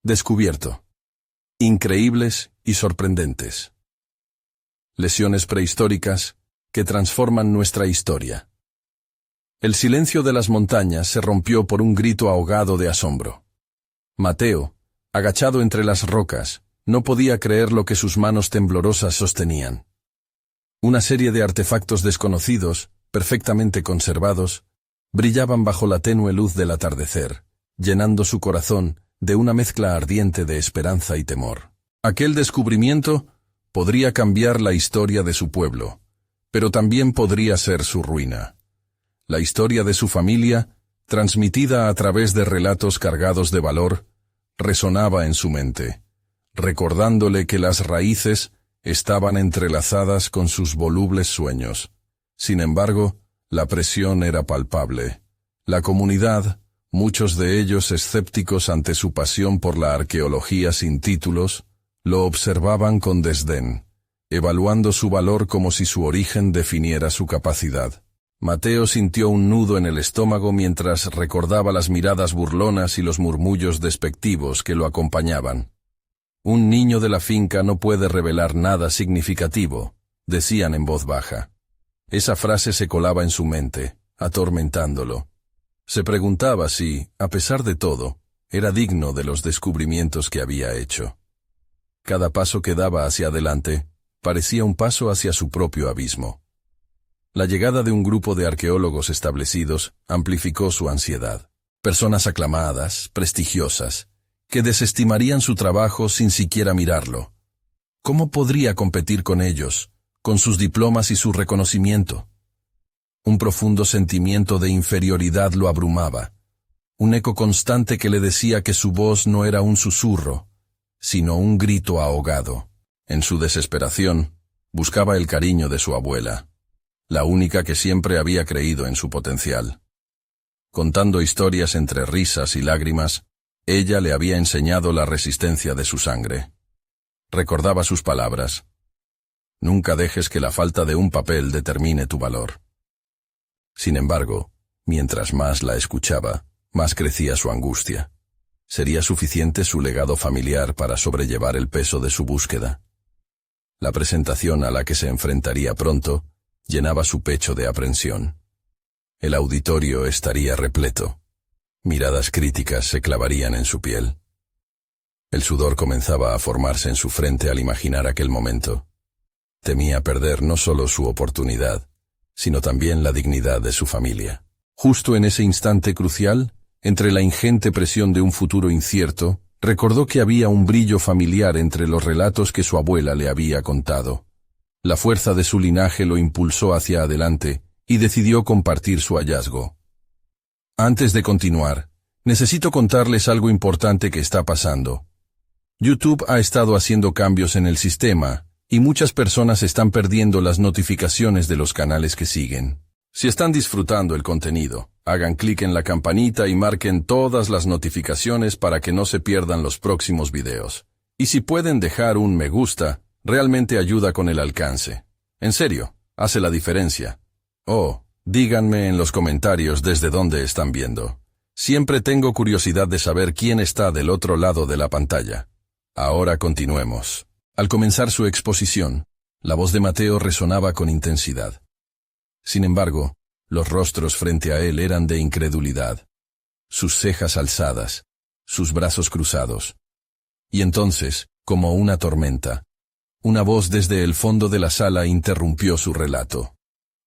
Descubierto. Increíbles y sorprendentes. Lesiones prehistóricas que transforman nuestra historia. El silencio de las montañas se rompió por un grito ahogado de asombro. Mateo, agachado entre las rocas, no podía creer lo que sus manos temblorosas sostenían. Una serie de artefactos desconocidos, perfectamente conservados, brillaban bajo la tenue luz del atardecer, llenando su corazón de una mezcla ardiente de esperanza y temor. Aquel descubrimiento podría cambiar la historia de su pueblo, pero también podría ser su ruina. La historia de su familia, transmitida a través de relatos cargados de valor, resonaba en su mente, recordándole que las raíces estaban entrelazadas con sus volubles sueños. Sin embargo, la presión era palpable. La comunidad, muchos de ellos escépticos ante su pasión por la arqueología sin títulos, lo observaban con desdén, evaluando su valor como si su origen definiera su capacidad. Mateo sintió un nudo en el estómago mientras recordaba las miradas burlonas y los murmullos despectivos que lo acompañaban. Un niño de la finca no puede revelar nada significativo, decían en voz baja. Esa frase se colaba en su mente, atormentándolo. Se preguntaba si, a pesar de todo, era digno de los descubrimientos que había hecho. Cada paso que daba hacia adelante parecía un paso hacia su propio abismo. La llegada de un grupo de arqueólogos establecidos amplificó su ansiedad. Personas aclamadas, prestigiosas, que desestimarían su trabajo sin siquiera mirarlo. ¿Cómo podría competir con ellos, con sus diplomas y su reconocimiento? Un profundo sentimiento de inferioridad lo abrumaba, un eco constante que le decía que su voz no era un susurro, sino un grito ahogado. En su desesperación, buscaba el cariño de su abuela, la única que siempre había creído en su potencial. Contando historias entre risas y lágrimas, ella le había enseñado la resistencia de su sangre. Recordaba sus palabras. Nunca dejes que la falta de un papel determine tu valor. Sin embargo, mientras más la escuchaba, más crecía su angustia. ¿Sería suficiente su legado familiar para sobrellevar el peso de su búsqueda? La presentación a la que se enfrentaría pronto llenaba su pecho de aprensión. El auditorio estaría repleto. Miradas críticas se clavarían en su piel. El sudor comenzaba a formarse en su frente al imaginar aquel momento. Temía perder no solo su oportunidad, sino también la dignidad de su familia. Justo en ese instante crucial, entre la ingente presión de un futuro incierto, recordó que había un brillo familiar entre los relatos que su abuela le había contado. La fuerza de su linaje lo impulsó hacia adelante y decidió compartir su hallazgo. Antes de continuar, necesito contarles algo importante que está pasando. YouTube ha estado haciendo cambios en el sistema, y muchas personas están perdiendo las notificaciones de los canales que siguen. Si están disfrutando el contenido, hagan clic en la campanita y marquen todas las notificaciones para que no se pierdan los próximos videos. Y si pueden dejar un me gusta, realmente ayuda con el alcance. En serio, hace la diferencia. Oh, díganme en los comentarios desde dónde están viendo. Siempre tengo curiosidad de saber quién está del otro lado de la pantalla. Ahora continuemos. Al comenzar su exposición, la voz de Mateo resonaba con intensidad. Sin embargo, los rostros frente a él eran de incredulidad, sus cejas alzadas, sus brazos cruzados. Y entonces, como una tormenta, una voz desde el fondo de la sala interrumpió su relato.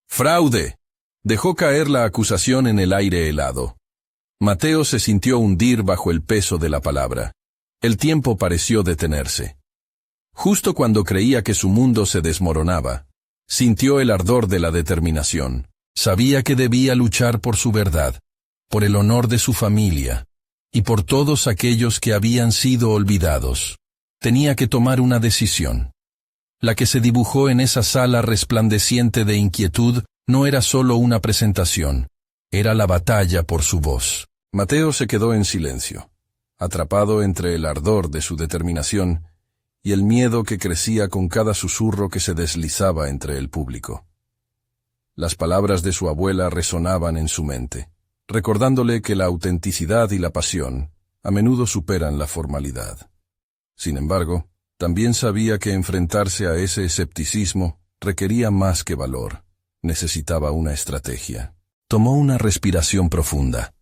¡Fraude! Dejó caer la acusación en el aire helado. Mateo se sintió hundir bajo el peso de la palabra. El tiempo pareció detenerse. Justo cuando creía que su mundo se desmoronaba, sintió el ardor de la determinación. Sabía que debía luchar por su verdad, por el honor de su familia, y por todos aquellos que habían sido olvidados. Tenía que tomar una decisión. La que se dibujó en esa sala resplandeciente de inquietud no era solo una presentación, era la batalla por su voz. Mateo se quedó en silencio, atrapado entre el ardor de su determinación y el miedo que crecía con cada susurro que se deslizaba entre el público. Las palabras de su abuela resonaban en su mente, recordándole que la autenticidad y la pasión a menudo superan la formalidad. Sin embargo, también sabía que enfrentarse a ese escepticismo requería más que valor, necesitaba una estrategia. Tomó una respiración profunda,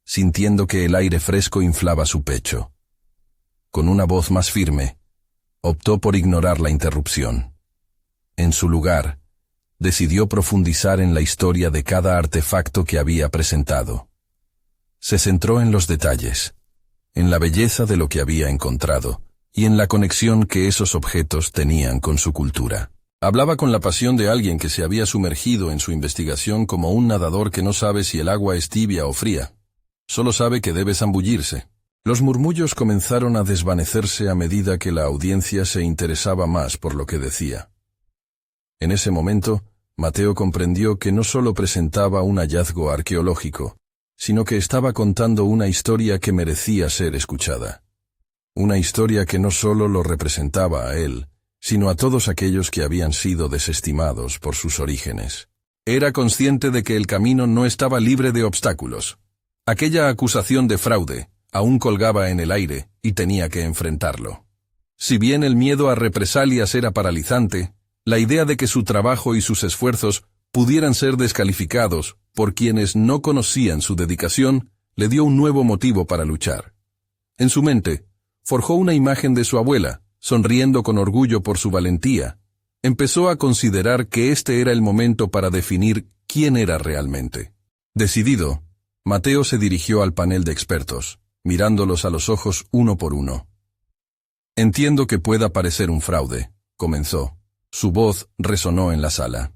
sintiendo que el aire fresco inflaba su pecho. Con una voz más firme, optó por ignorar la interrupción. En su lugar, decidió profundizar en la historia de cada artefacto que había presentado. Se centró en los detalles, en la belleza de lo que había encontrado y en la conexión que esos objetos tenían con su cultura. Hablaba con la pasión de alguien que se había sumergido en su investigación como un nadador que no sabe si el agua es tibia o fría. Solo sabe que debe zambullirse. Los murmullos comenzaron a desvanecerse a medida que la audiencia se interesaba más por lo que decía. En ese momento, Mateo comprendió que no solo presentaba un hallazgo arqueológico, sino que estaba contando una historia que merecía ser escuchada. Una historia que no solo lo representaba a él, sino a todos aquellos que habían sido desestimados por sus orígenes. Era consciente de que el camino no estaba libre de obstáculos. Aquella acusación de fraude aún colgaba en el aire y tenía que enfrentarlo. Si bien el miedo a represalias era paralizante, la idea de que su trabajo y sus esfuerzos pudieran ser descalificados por quienes no conocían su dedicación le dio un nuevo motivo para luchar. En su mente, forjó una imagen de su abuela, sonriendo con orgullo por su valentía. Empezó a considerar que este era el momento para definir quién era realmente. Decidido, Mateo se dirigió al panel de expertos, mirándolos a los ojos uno por uno. «Entiendo que pueda parecer un fraude», comenzó. Su voz resonó en la sala.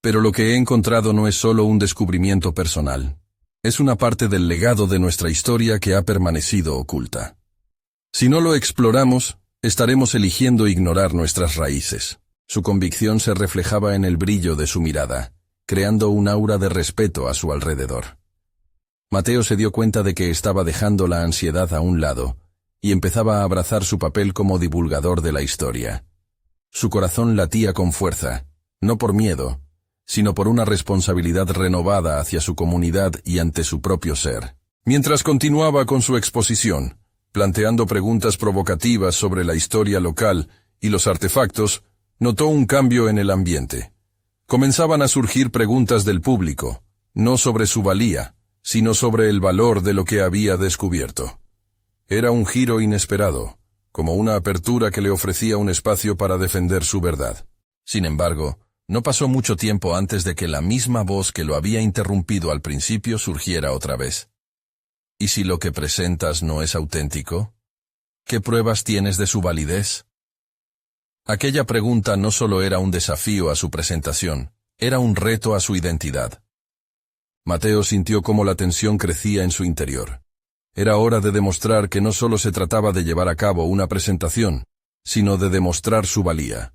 «Pero lo que he encontrado no es solo un descubrimiento personal. Es una parte del legado de nuestra historia que ha permanecido oculta. Si no lo exploramos, estaremos eligiendo ignorar nuestras raíces». Su convicción se reflejaba en el brillo de su mirada, creando un aura de respeto a su alrededor. Mateo se dio cuenta de que estaba dejando la ansiedad a un lado y empezaba a abrazar su papel como divulgador de la historia. Su corazón latía con fuerza, no por miedo, sino por una responsabilidad renovada hacia su comunidad y ante su propio ser. Mientras continuaba con su exposición, planteando preguntas provocativas sobre la historia local y los artefactos, notó un cambio en el ambiente. Comenzaban a surgir preguntas del público, no sobre su valía, sino sobre el valor de lo que había descubierto. Era un giro inesperado, como una apertura que le ofrecía un espacio para defender su verdad. Sin embargo, no pasó mucho tiempo antes de que la misma voz que lo había interrumpido al principio surgiera otra vez. ¿Y si lo que presentas no es auténtico? ¿Qué pruebas tienes de su validez? Aquella pregunta no solo era un desafío a su presentación, era un reto a su identidad. Mateo sintió cómo la tensión crecía en su interior. Era hora de demostrar que no solo se trataba de llevar a cabo una presentación, sino de demostrar su valía.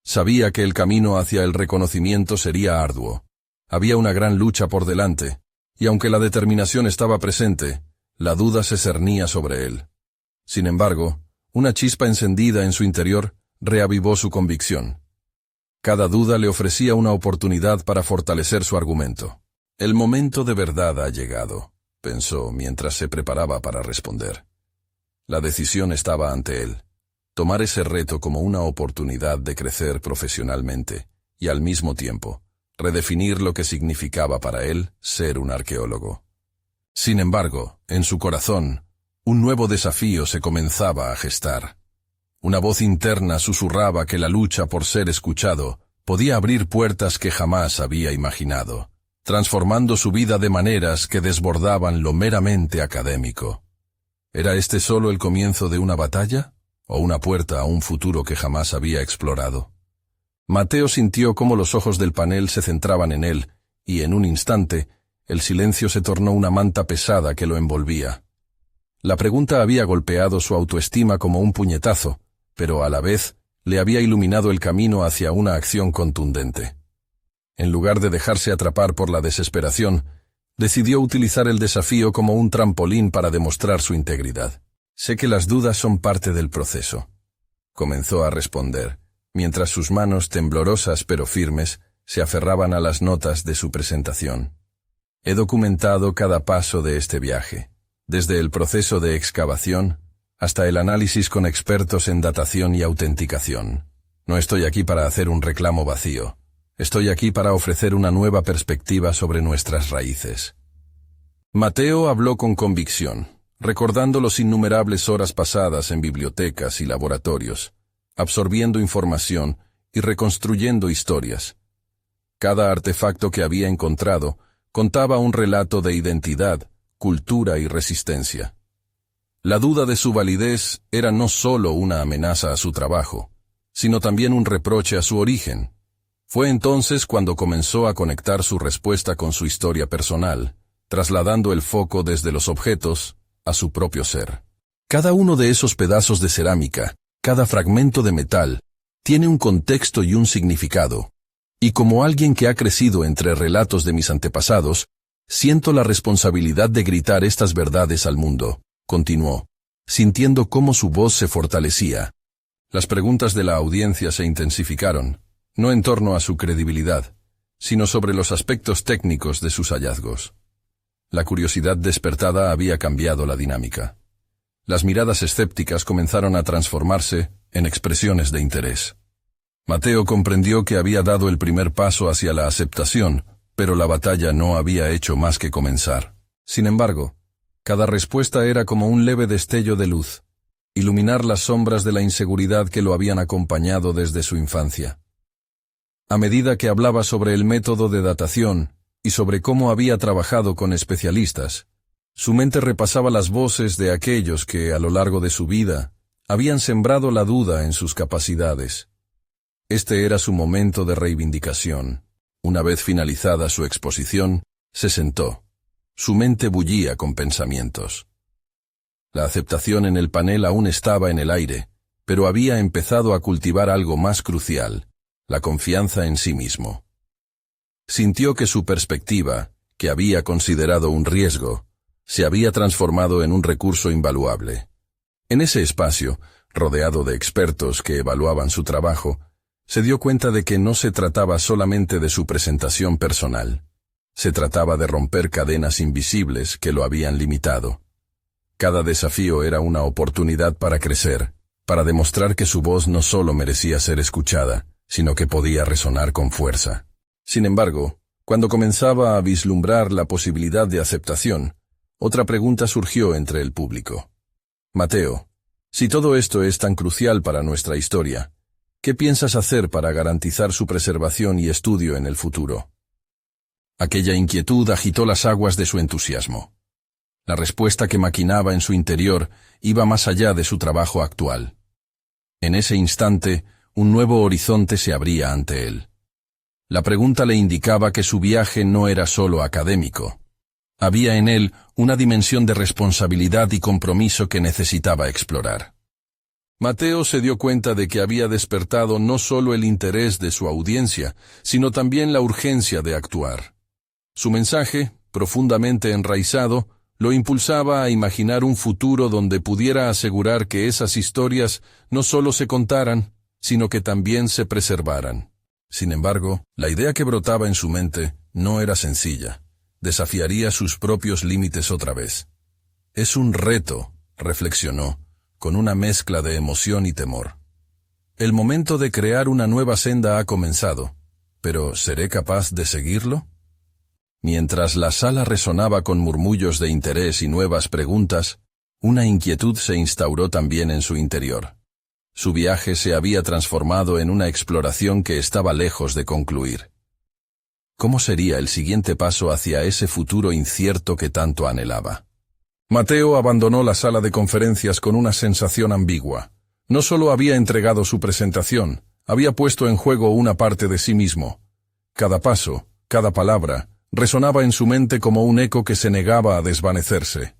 Sabía que el camino hacia el reconocimiento sería arduo. Había una gran lucha por delante, y aunque la determinación estaba presente, la duda se cernía sobre él. Sin embargo, una chispa encendida en su interior reavivó su convicción. Cada duda le ofrecía una oportunidad para fortalecer su argumento. «El momento de verdad ha llegado», pensó mientras se preparaba para responder. La decisión estaba ante él. Tomar ese reto como una oportunidad de crecer profesionalmente y, al mismo tiempo, redefinir lo que significaba para él ser un arqueólogo. Sin embargo, en su corazón, un nuevo desafío se comenzaba a gestar. Una voz interna susurraba que la lucha por ser escuchado podía abrir puertas que jamás había imaginado, transformando su vida de maneras que desbordaban lo meramente académico. ¿Era este solo el comienzo de una batalla? ¿O una puerta a un futuro que jamás había explorado? Mateo sintió cómo los ojos del panel se centraban en él, y en un instante, el silencio se tornó una manta pesada que lo envolvía. La pregunta había golpeado su autoestima como un puñetazo, pero a la vez le había iluminado el camino hacia una acción contundente. En lugar de dejarse atrapar por la desesperación, decidió utilizar el desafío como un trampolín para demostrar su integridad. «Sé que las dudas son parte del proceso», comenzó a responder, mientras sus manos temblorosas pero firmes se aferraban a las notas de su presentación. «He documentado cada paso de este viaje, desde el proceso de excavación hasta el análisis con expertos en datación y autenticación. No estoy aquí para hacer un reclamo vacío. Estoy aquí para ofrecer una nueva perspectiva sobre nuestras raíces. Mateo habló con convicción, recordando las innumerables horas pasadas en bibliotecas y laboratorios, absorbiendo información y reconstruyendo historias. Cada artefacto que había encontrado contaba un relato de identidad, cultura y resistencia. La duda de su validez era no solo una amenaza a su trabajo, sino también un reproche a su origen. Fue entonces cuando comenzó a conectar su respuesta con su historia personal, trasladando el foco desde los objetos a su propio ser. Cada uno de esos pedazos de cerámica, cada fragmento de metal, tiene un contexto y un significado. Y como alguien que ha crecido entre relatos de mis antepasados, siento la responsabilidad de gritar estas verdades al mundo, continuó, sintiendo cómo su voz se fortalecía. Las preguntas de la audiencia se intensificaron, no en torno a su credibilidad, sino sobre los aspectos técnicos de sus hallazgos. La curiosidad despertada había cambiado la dinámica. Las miradas escépticas comenzaron a transformarse en expresiones de interés. Mateo comprendió que había dado el primer paso hacia la aceptación, pero la batalla no había hecho más que comenzar. Sin embargo, cada respuesta era como un leve destello de luz, iluminar las sombras de la inseguridad que lo habían acompañado desde su infancia. A medida que hablaba sobre el método de datación y sobre cómo había trabajado con especialistas, su mente repasaba las voces de aquellos que, a lo largo de su vida, habían sembrado la duda en sus capacidades. Este era su momento de reivindicación. Una vez finalizada su exposición, se sentó. Su mente bullía con pensamientos. La aceptación en el panel aún estaba en el aire, pero había empezado a cultivar algo más crucial, la confianza en sí mismo. Sintió que su perspectiva, que había considerado un riesgo, se había transformado en un recurso invaluable. En ese espacio, rodeado de expertos que evaluaban su trabajo, se dio cuenta de que no se trataba solamente de su presentación personal. Se trataba de romper cadenas invisibles que lo habían limitado. Cada desafío era una oportunidad para crecer, para demostrar que su voz no solo merecía ser escuchada, sino que podía resonar con fuerza. Sin embargo, cuando comenzaba a vislumbrar la posibilidad de aceptación, otra pregunta surgió entre el público. Mateo, si todo esto es tan crucial para nuestra historia, ¿qué piensas hacer para garantizar su preservación y estudio en el futuro? Aquella inquietud agitó las aguas de su entusiasmo. La respuesta que maquinaba en su interior iba más allá de su trabajo actual. En ese instante, un nuevo horizonte se abría ante él. La pregunta le indicaba que su viaje no era solo académico. Había en él una dimensión de responsabilidad y compromiso que necesitaba explorar. Mateo se dio cuenta de que había despertado no solo el interés de su audiencia, sino también la urgencia de actuar. Su mensaje, profundamente enraizado, lo impulsaba a imaginar un futuro donde pudiera asegurar que esas historias no solo se contaran, sino que también se preservaran. Sin embargo, la idea que brotaba en su mente no era sencilla. Desafiaría sus propios límites otra vez. Es un reto, reflexionó, con una mezcla de emoción y temor. El momento de crear una nueva senda ha comenzado, pero ¿seré capaz de seguirlo? Mientras la sala resonaba con murmullos de interés y nuevas preguntas, una inquietud se instauró también en su interior. Su viaje se había transformado en una exploración que estaba lejos de concluir. ¿Cómo sería el siguiente paso hacia ese futuro incierto que tanto anhelaba? Mateo abandonó la sala de conferencias con una sensación ambigua. No solo había entregado su presentación, había puesto en juego una parte de sí mismo. Cada paso, cada palabra, resonaba en su mente como un eco que se negaba a desvanecerse.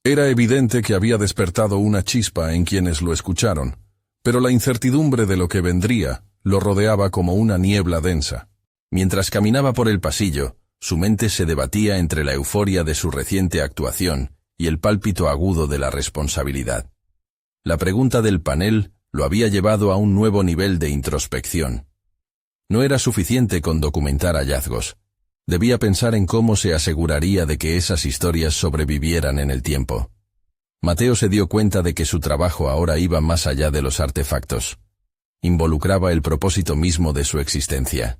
Era evidente que había despertado una chispa en quienes lo escucharon, pero la incertidumbre de lo que vendría lo rodeaba como una niebla densa. Mientras caminaba por el pasillo, su mente se debatía entre la euforia de su reciente actuación y el pálpito agudo de la responsabilidad. La pregunta del panel lo había llevado a un nuevo nivel de introspección. No era suficiente con documentar hallazgos. Debía pensar en cómo se aseguraría de que esas historias sobrevivieran en el tiempo. Mateo se dio cuenta de que su trabajo ahora iba más allá de los artefactos. Involucraba el propósito mismo de su existencia.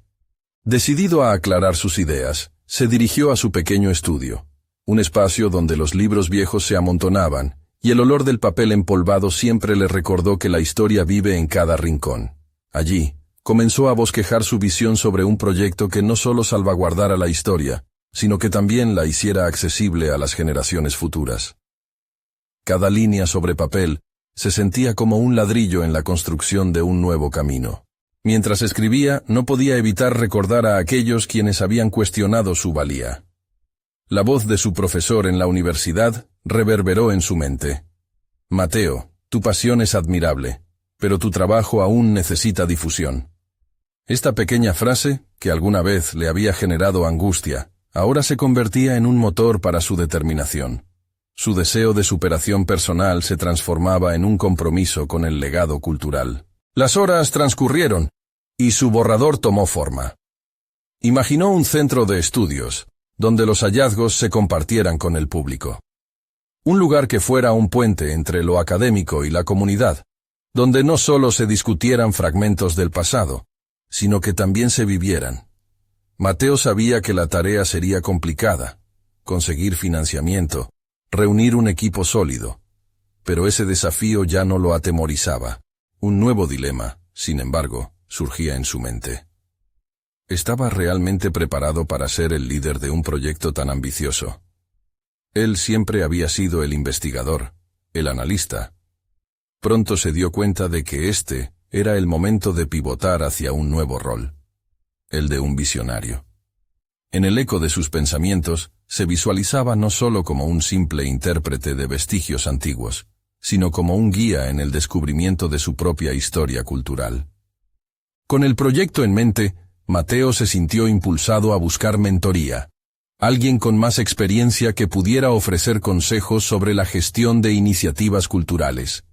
Decidido a aclarar sus ideas, se dirigió a su pequeño estudio, un espacio donde los libros viejos se amontonaban, y el olor del papel empolvado siempre le recordó que la historia vive en cada rincón. Allí, comenzó a bosquejar su visión sobre un proyecto que no solo salvaguardara la historia, sino que también la hiciera accesible a las generaciones futuras. Cada línea sobre papel se sentía como un ladrillo en la construcción de un nuevo camino. Mientras escribía, no podía evitar recordar a aquellos quienes habían cuestionado su valía. La voz de su profesor en la universidad reverberó en su mente. Mateo, tu pasión es admirable, pero tu trabajo aún necesita difusión. Esta pequeña frase, que alguna vez le había generado angustia, ahora se convertía en un motor para su determinación. Su deseo de superación personal se transformaba en un compromiso con el legado cultural. Las horas transcurrieron, y su borrador tomó forma. Imaginó un centro de estudios, donde los hallazgos se compartieran con el público. Un lugar que fuera un puente entre lo académico y la comunidad, donde no solo se discutieran fragmentos del pasado, sino que también se vivieran. Mateo sabía que la tarea sería complicada, conseguir financiamiento, reunir un equipo sólido, pero ese desafío ya no lo atemorizaba. Un nuevo dilema, sin embargo, surgía en su mente. ¿Estaba realmente preparado para ser el líder de un proyecto tan ambicioso? Él siempre había sido el investigador, el analista. Pronto se dio cuenta de que este era el momento de pivotar hacia un nuevo rol, el de un visionario. En el eco de sus pensamientos, se visualizaba no solo como un simple intérprete de vestigios antiguos, sino como un guía en el descubrimiento de su propia historia cultural. Con el proyecto en mente, Mateo se sintió impulsado a buscar mentoría, alguien con más experiencia que pudiera ofrecer consejos sobre la gestión de iniciativas culturales.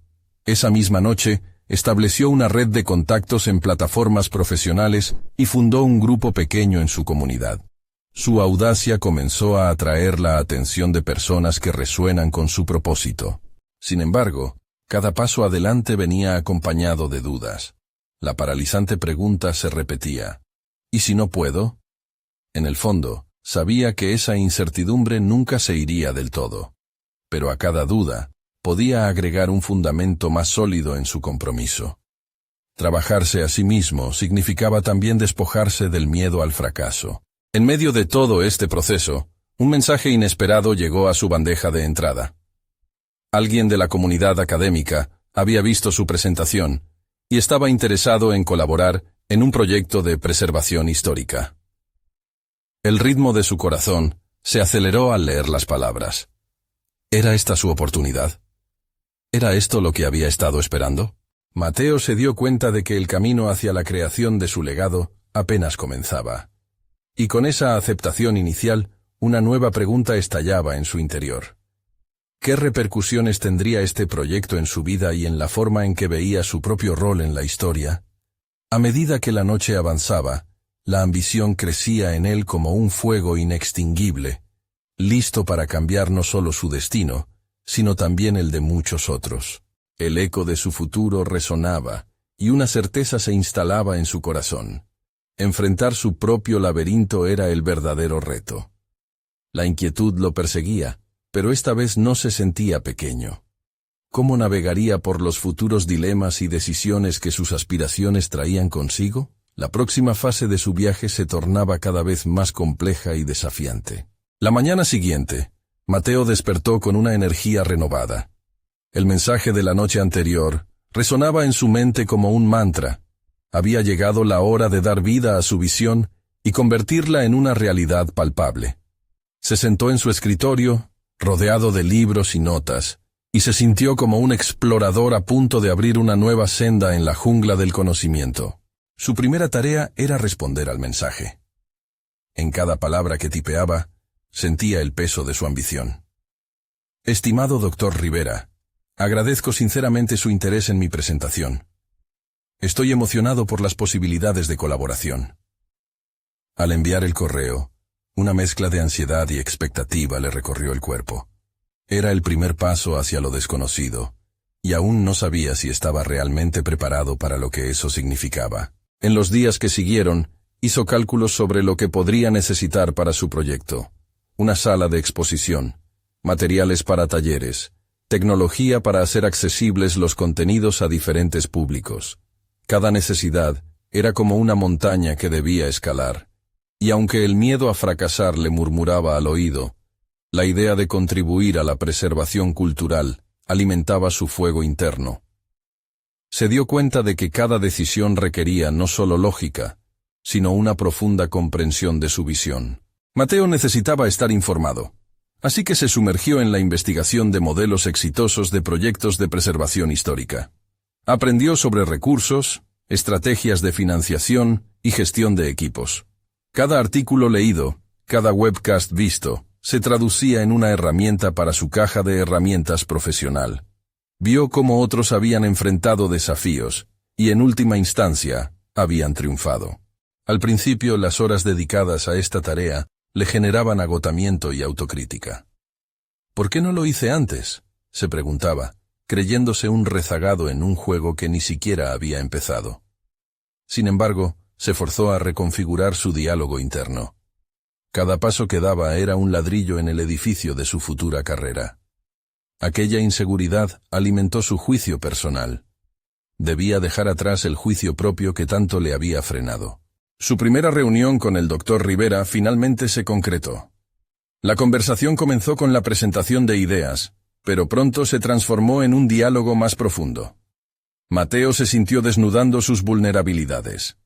Esa misma noche, estableció una red de contactos en plataformas profesionales y fundó un grupo pequeño en su comunidad. Su audacia comenzó a atraer la atención de personas que resuenan con su propósito. Sin embargo, cada paso adelante venía acompañado de dudas. La paralizante pregunta se repetía: ¿y si no puedo? En el fondo, sabía que esa incertidumbre nunca se iría del todo. Pero a cada duda, podía agregar un fundamento más sólido en su compromiso. Trabajarse a sí mismo significaba también despojarse del miedo al fracaso. En medio de todo este proceso, un mensaje inesperado llegó a su bandeja de entrada. Alguien de la comunidad académica había visto su presentación y estaba interesado en colaborar en un proyecto de preservación histórica. El ritmo de su corazón se aceleró al leer las palabras. ¿Era esta su oportunidad? ¿Era esto lo que había estado esperando? Mateo se dio cuenta de que el camino hacia la creación de su legado apenas comenzaba. Y con esa aceptación inicial, una nueva pregunta estallaba en su interior. ¿Qué repercusiones tendría este proyecto en su vida y en la forma en que veía su propio rol en la historia? A medida que la noche avanzaba, la ambición crecía en él como un fuego inextinguible, listo para cambiar no solo su destino, sino también el de muchos otros. El eco de su futuro resonaba, y una certeza se instalaba en su corazón. Enfrentar su propio laberinto era el verdadero reto. La inquietud lo perseguía, pero esta vez no se sentía pequeño. ¿Cómo navegaría por los futuros dilemas y decisiones que sus aspiraciones traían consigo? La próxima fase de su viaje se tornaba cada vez más compleja y desafiante. La mañana siguiente, Mateo despertó con una energía renovada. El mensaje de la noche anterior resonaba en su mente como un mantra. Había llegado la hora de dar vida a su visión y convertirla en una realidad palpable. Se sentó en su escritorio, rodeado de libros y notas, y se sintió como un explorador a punto de abrir una nueva senda en la jungla del conocimiento. Su primera tarea era responder al mensaje. En cada palabra que tipeaba, sentía el peso de su ambición. Estimado Dr. Rivera, agradezco sinceramente su interés en mi presentación. Estoy emocionado por las posibilidades de colaboración. Al enviar el correo, Una mezcla de ansiedad y expectativa le recorrió el cuerpo. Era el primer paso hacia lo desconocido, y aún no sabía si estaba realmente preparado para lo que eso significaba. En los días que siguieron, hizo cálculos sobre lo que podría necesitar para su proyecto. Una sala de exposición, materiales para talleres, tecnología para hacer accesibles los contenidos a diferentes públicos. Cada necesidad era como una montaña que debía escalar, y aunque el miedo a fracasar le murmuraba al oído, la idea de contribuir a la preservación cultural alimentaba su fuego interno. Se dio cuenta de que cada decisión requería no solo lógica, sino una profunda comprensión de su visión. Mateo necesitaba estar informado, así que se sumergió en la investigación de modelos exitosos de proyectos de preservación histórica. Aprendió sobre recursos, estrategias de financiación y gestión de equipos. Cada artículo leído, cada webcast visto, se traducía en una herramienta para su caja de herramientas profesional. Vio cómo otros habían enfrentado desafíos, y en última instancia, habían triunfado. Al principio, las horas dedicadas a esta tarea le generaban agotamiento y autocrítica. ¿Por qué no lo hice antes?, se preguntaba, creyéndose un rezagado en un juego que ni siquiera había empezado. Sin embargo, se forzó a reconfigurar su diálogo interno. Cada paso que daba era un ladrillo en el edificio de su futura carrera. Aquella inseguridad alimentó su juicio personal. Debía dejar atrás el juicio propio que tanto le había frenado. Su primera reunión con el Dr. Rivera finalmente se concretó. La conversación comenzó con la presentación de ideas, pero pronto se transformó en un diálogo más profundo. Mateo se sintió desnudando sus vulnerabilidades.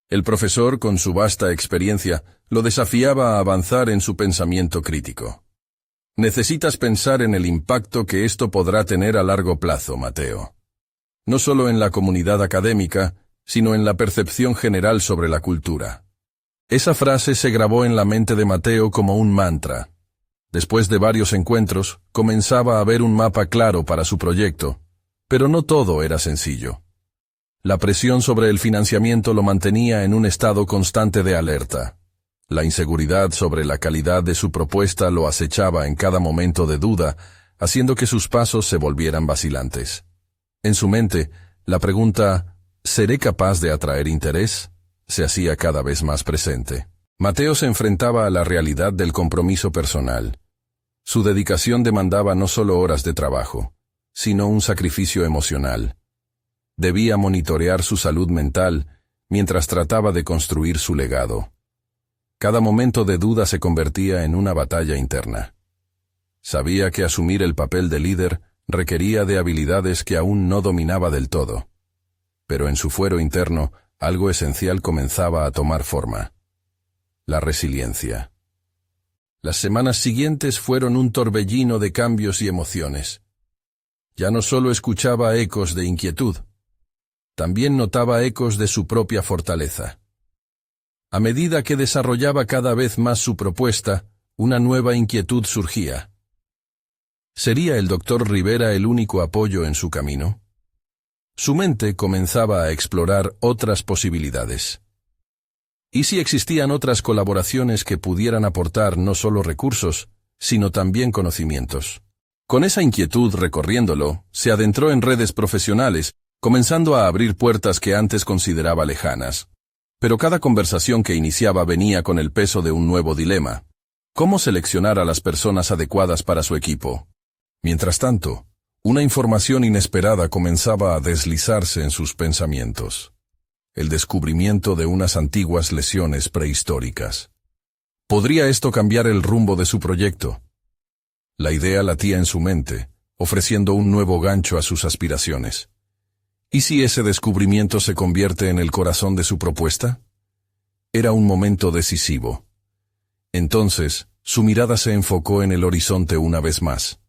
El profesor, con su vasta experiencia, lo desafiaba a avanzar en su pensamiento crítico. Necesitas pensar en el impacto que esto podrá tener a largo plazo, Mateo. No solo en la comunidad académica, sino en la percepción general sobre la cultura. Esa frase se grabó en la mente de Mateo como un mantra. Después de varios encuentros, comenzaba a ver un mapa claro para su proyecto, pero no todo era sencillo. La presión sobre el financiamiento lo mantenía en un estado constante de alerta. La inseguridad sobre la calidad de su propuesta lo acechaba en cada momento de duda, haciendo que sus pasos se volvieran vacilantes. En su mente, la pregunta ¿seré capaz de atraer interés?, se hacía cada vez más presente. Mateo se enfrentaba a la realidad del compromiso personal. Su dedicación demandaba no solo horas de trabajo, sino un sacrificio emocional. Debía monitorear su salud mental mientras trataba de construir su legado. Cada momento de duda se convertía en una batalla interna. Sabía que asumir el papel de líder requería de habilidades que aún no dominaba del todo. Pero en su fuero interno, algo esencial comenzaba a tomar forma: la resiliencia. Las semanas siguientes fueron un torbellino de cambios y emociones. Ya no solo escuchaba ecos de inquietud, también notaba ecos de su propia fortaleza. A medida que desarrollaba cada vez más su propuesta, una nueva inquietud surgía. ¿Sería el Dr. Rivera el único apoyo en su camino? Su mente comenzaba a explorar otras posibilidades. ¿Y si existían otras colaboraciones que pudieran aportar no solo recursos, sino también conocimientos? Con esa inquietud recorriéndolo, se adentró en redes profesionales, comenzando a abrir puertas que antes consideraba lejanas. Pero cada conversación que iniciaba venía con el peso de un nuevo dilema: ¿cómo seleccionar a las personas adecuadas para su equipo? Mientras tanto, una información inesperada comenzaba a deslizarse en sus pensamientos: el descubrimiento de unas antiguas lesiones prehistóricas. ¿Podría esto cambiar el rumbo de su proyecto? La idea latía en su mente, ofreciendo un nuevo gancho a sus aspiraciones. ¿Y si ese descubrimiento se convierte en el corazón de su propuesta? Era un momento decisivo. Entonces, su mirada se enfocó en el horizonte una vez más.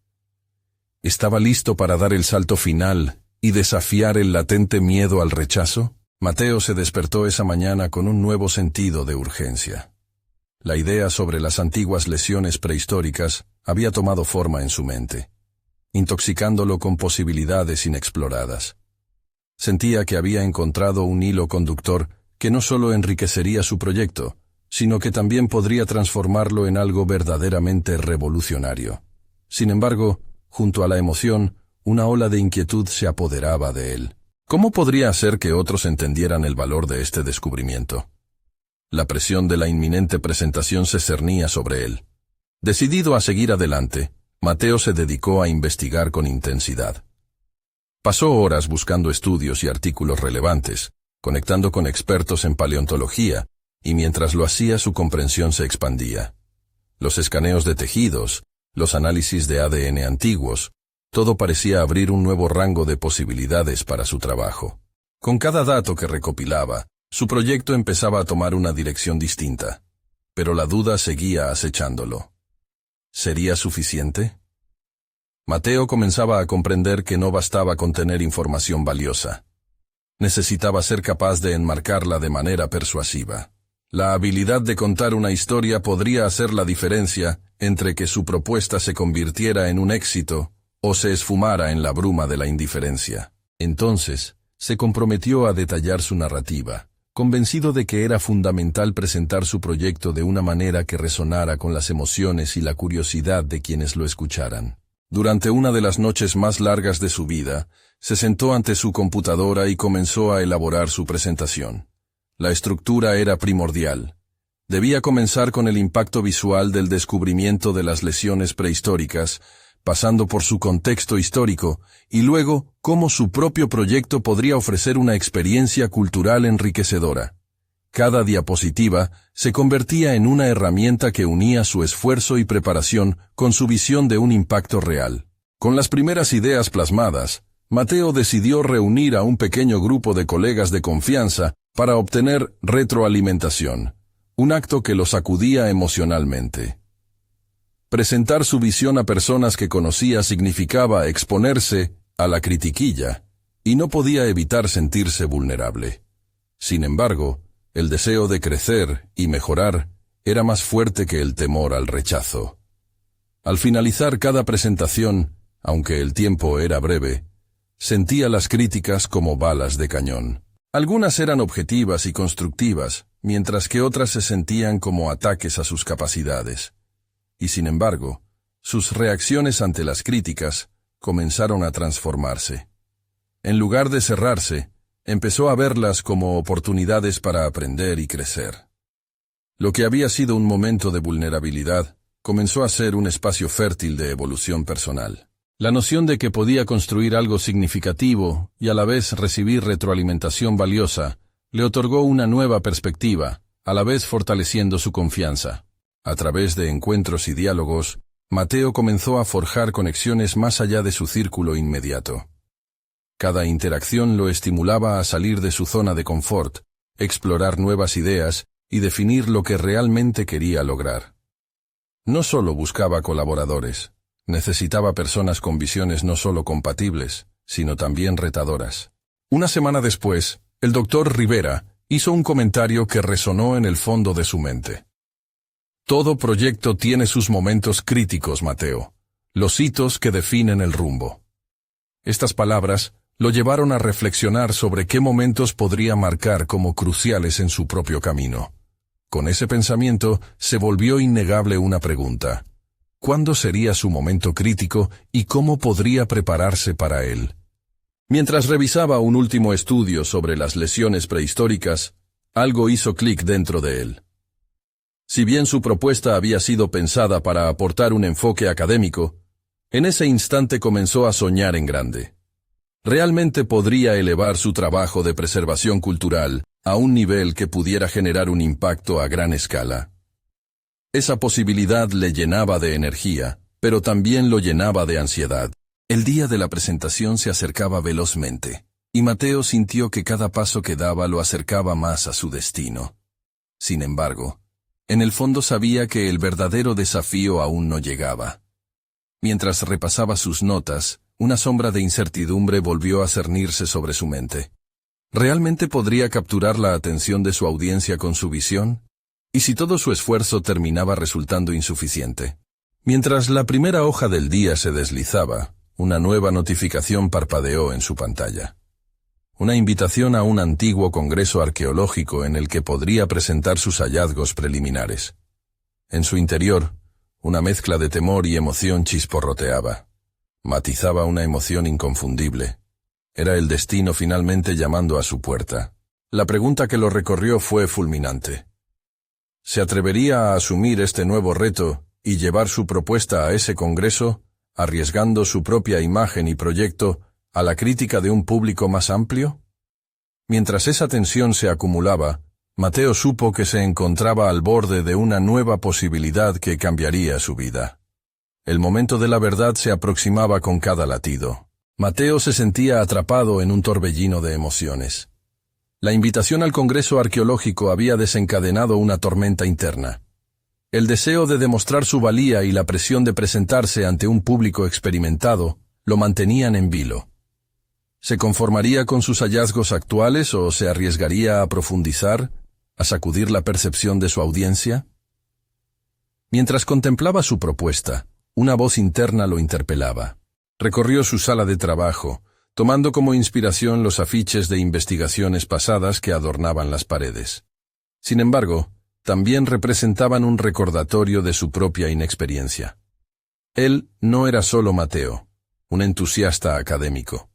¿Estaba listo para dar el salto final y desafiar el latente miedo al rechazo? Mateo se despertó esa mañana con un nuevo sentido de urgencia. La idea sobre las antiguas lesiones prehistóricas había tomado forma en su mente, intoxicándolo con posibilidades inexploradas. Sentía que había encontrado un hilo conductor que no solo enriquecería su proyecto, sino que también podría transformarlo en algo verdaderamente revolucionario. Sin embargo, junto a la emoción, una ola de inquietud se apoderaba de él. ¿Cómo podría hacer que otros entendieran el valor de este descubrimiento? La presión de la inminente presentación se cernía sobre él. Decidido a seguir adelante, Mateo se dedicó a investigar con intensidad. Pasó horas buscando estudios y artículos relevantes, conectando con expertos en paleontología, y mientras lo hacía su comprensión se expandía. Los escaneos de tejidos, los análisis de ADN antiguos, todo parecía abrir un nuevo rango de posibilidades para su trabajo. Con cada dato que recopilaba, su proyecto empezaba a tomar una dirección distinta, pero la duda seguía acechándolo. ¿Sería suficiente? Mateo comenzaba a comprender que no bastaba con tener información valiosa. Necesitaba ser capaz de enmarcarla de manera persuasiva. La habilidad de contar una historia podría hacer la diferencia entre que su propuesta se convirtiera en un éxito o se esfumara en la bruma de la indiferencia. Entonces, se comprometió a detallar su narrativa, convencido de que era fundamental presentar su proyecto de una manera que resonara con las emociones y la curiosidad de quienes lo escucharan. Durante una de las noches más largas de su vida, se sentó ante su computadora y comenzó a elaborar su presentación. La estructura era primordial. Debía comenzar con el impacto visual del descubrimiento de las lesiones prehistóricas, pasando por su contexto histórico, y luego cómo su propio proyecto podría ofrecer una experiencia cultural enriquecedora. Cada diapositiva se convertía en una herramienta que unía su esfuerzo y preparación con su visión de un impacto real. Con las primeras ideas plasmadas, Mateo decidió reunir a un pequeño grupo de colegas de confianza para obtener retroalimentación, un acto que lo sacudía emocionalmente. Presentar su visión a personas que conocía significaba exponerse a la critiquilla, y no podía evitar sentirse vulnerable. Sin embargo, el deseo de crecer y mejorar era más fuerte que el temor al rechazo. Al finalizar cada presentación, aunque el tiempo era breve, sentía las críticas como balas de cañón. Algunas eran objetivas y constructivas, mientras que otras se sentían como ataques a sus capacidades. Y sin embargo, sus reacciones ante las críticas comenzaron a transformarse. En lugar de cerrarse, empezó a verlas como oportunidades para aprender y crecer. Lo que había sido un momento de vulnerabilidad comenzó a ser un espacio fértil de evolución personal. La noción de que podía construir algo significativo y a la vez recibir retroalimentación valiosa le otorgó una nueva perspectiva, a la vez fortaleciendo su confianza. A través de encuentros y diálogos, Mateo comenzó a forjar conexiones más allá de su círculo inmediato. Cada interacción lo estimulaba a salir de su zona de confort, explorar nuevas ideas y definir lo que realmente quería lograr. No solo buscaba colaboradores, necesitaba personas con visiones no solo compatibles, sino también retadoras. Una semana después, el Dr. Rivera hizo un comentario que resonó en el fondo de su mente. Todo proyecto tiene sus momentos críticos, Mateo, los hitos que definen el rumbo. Estas palabras lo llevaron a reflexionar sobre qué momentos podría marcar como cruciales en su propio camino. Con ese pensamiento se volvió innegable una pregunta: ¿cuándo sería su momento crítico y cómo podría prepararse para él? Mientras revisaba un último estudio sobre las lesiones prehistóricas, algo hizo clic dentro de él. Si bien su propuesta había sido pensada para aportar un enfoque académico, en ese instante comenzó a soñar en grande. Realmente podría elevar su trabajo de preservación cultural a un nivel que pudiera generar un impacto a gran escala. Esa posibilidad le llenaba de energía, pero también lo llenaba de ansiedad. El día de la presentación se acercaba velozmente, y Mateo sintió que cada paso que daba lo acercaba más a su destino. Sin embargo, en el fondo sabía que el verdadero desafío aún no llegaba. Mientras repasaba sus notas, una sombra de incertidumbre volvió a cernirse sobre su mente. ¿Realmente podría capturar la atención de su audiencia con su visión? ¿Y si todo su esfuerzo terminaba resultando insuficiente? Mientras la primera hoja del día se deslizaba, una nueva notificación parpadeó en su pantalla. una invitación a un antiguo congreso arqueológico en el que podría presentar sus hallazgos preliminares. En su interior, una mezcla de temor y emoción chisporroteaba. Matizaba una emoción inconfundible. Era el destino finalmente llamando a su puerta. La pregunta que lo recorrió fue fulminante. ¿Se atrevería a asumir este nuevo reto y llevar su propuesta a ese congreso, arriesgando su propia imagen y proyecto a la crítica de un público más amplio? Mientras esa tensión se acumulaba, Mateo supo que se encontraba al borde de una nueva posibilidad que cambiaría su vida. El momento de la verdad se aproximaba con cada latido. Mateo se sentía atrapado en un torbellino de emociones. La invitación al Congreso Arqueológico había desencadenado una tormenta interna. El deseo de demostrar su valía y la presión de presentarse ante un público experimentado lo mantenían en vilo. ¿Se conformaría con sus hallazgos actuales o se arriesgaría a profundizar, a sacudir la percepción de su audiencia? Mientras contemplaba su propuesta, una voz interna lo interpelaba. Recorrió su sala de trabajo, tomando como inspiración los afiches de investigaciones pasadas que adornaban las paredes. Sin embargo, también representaban un recordatorio de su propia inexperiencia. Él no era solo Mateo, un entusiasta académico.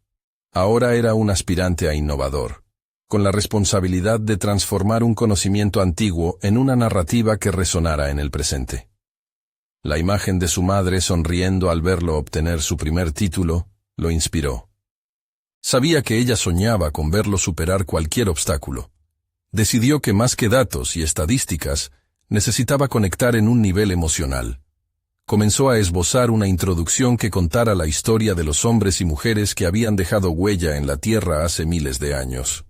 Ahora era un aspirante a innovador, con la responsabilidad de transformar un conocimiento antiguo en una narrativa que resonara en el presente. La imagen de su madre sonriendo al verlo obtener su primer título lo inspiró. Sabía que ella soñaba con verlo superar cualquier obstáculo. Decidió que más que datos y estadísticas, necesitaba conectar en un nivel emocional. Comenzó a esbozar una introducción que contara la historia de los hombres y mujeres que habían dejado huella en la Tierra hace miles de años.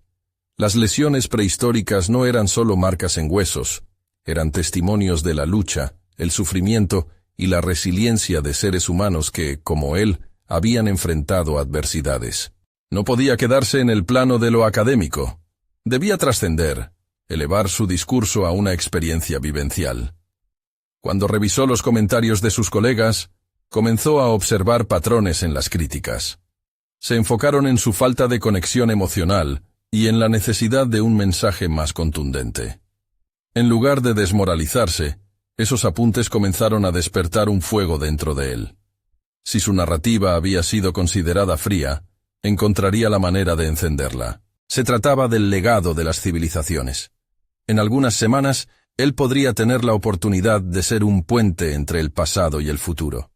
Las lesiones prehistóricas no eran solo marcas en huesos, eran testimonios de la lucha, el sufrimiento y la resiliencia de seres humanos que, como él, habían enfrentado adversidades. No podía quedarse en el plano de lo académico. Debía trascender, elevar su discurso a una experiencia vivencial. Cuando revisó los comentarios de sus colegas, comenzó a observar patrones en las críticas. Se enfocaron en su falta de conexión emocional y en la necesidad de un mensaje más contundente. En lugar de desmoralizarse, esos apuntes comenzaron a despertar un fuego dentro de él. Si su narrativa había sido considerada fría, encontraría la manera de encenderla. Se trataba del legado de las civilizaciones. En algunas semanas, él podría tener la oportunidad de ser un puente entre el pasado y el futuro.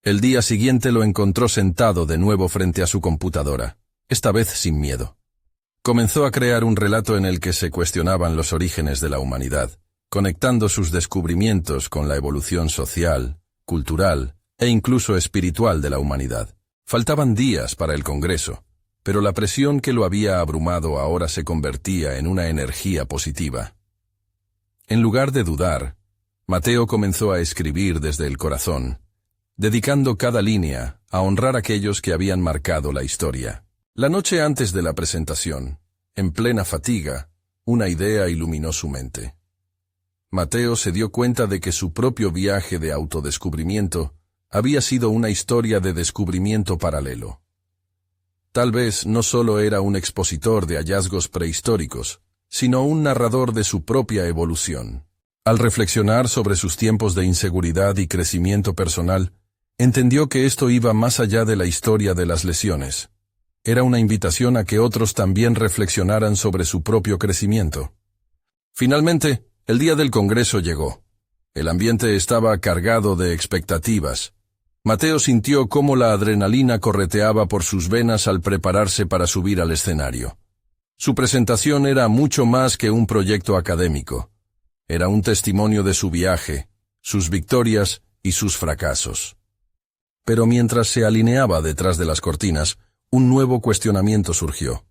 El día siguiente lo encontró sentado de nuevo frente a su computadora, esta vez sin miedo. Comenzó a crear un relato en el que se cuestionaban los orígenes de la humanidad, conectando sus descubrimientos con la evolución social, cultural e incluso espiritual de la humanidad. Faltaban días para el Congreso, pero la presión que lo había abrumado ahora se convertía en una energía positiva. En lugar de dudar, Mateo comenzó a escribir desde el corazón, dedicando cada línea a honrar a aquellos que habían marcado la historia. La noche antes de la presentación, en plena fatiga, una idea iluminó su mente. Mateo se dio cuenta de que su propio viaje de autodescubrimiento había sido una historia de descubrimiento paralelo. Tal vez no solo era un expositor de hallazgos prehistóricos, sino un narrador de su propia evolución. Al reflexionar sobre sus tiempos de inseguridad y crecimiento personal, entendió que esto iba más allá de la historia de las lesiones. Era una invitación a que otros también reflexionaran sobre su propio crecimiento. Finalmente, el día del Congreso llegó. El ambiente estaba cargado de expectativas. Mateo sintió cómo la adrenalina correteaba por sus venas al prepararse para subir al escenario. Su presentación era mucho más que un proyecto académico. Era un testimonio de su viaje, sus victorias y sus fracasos. Pero mientras se alineaba detrás de las cortinas, un nuevo cuestionamiento surgió.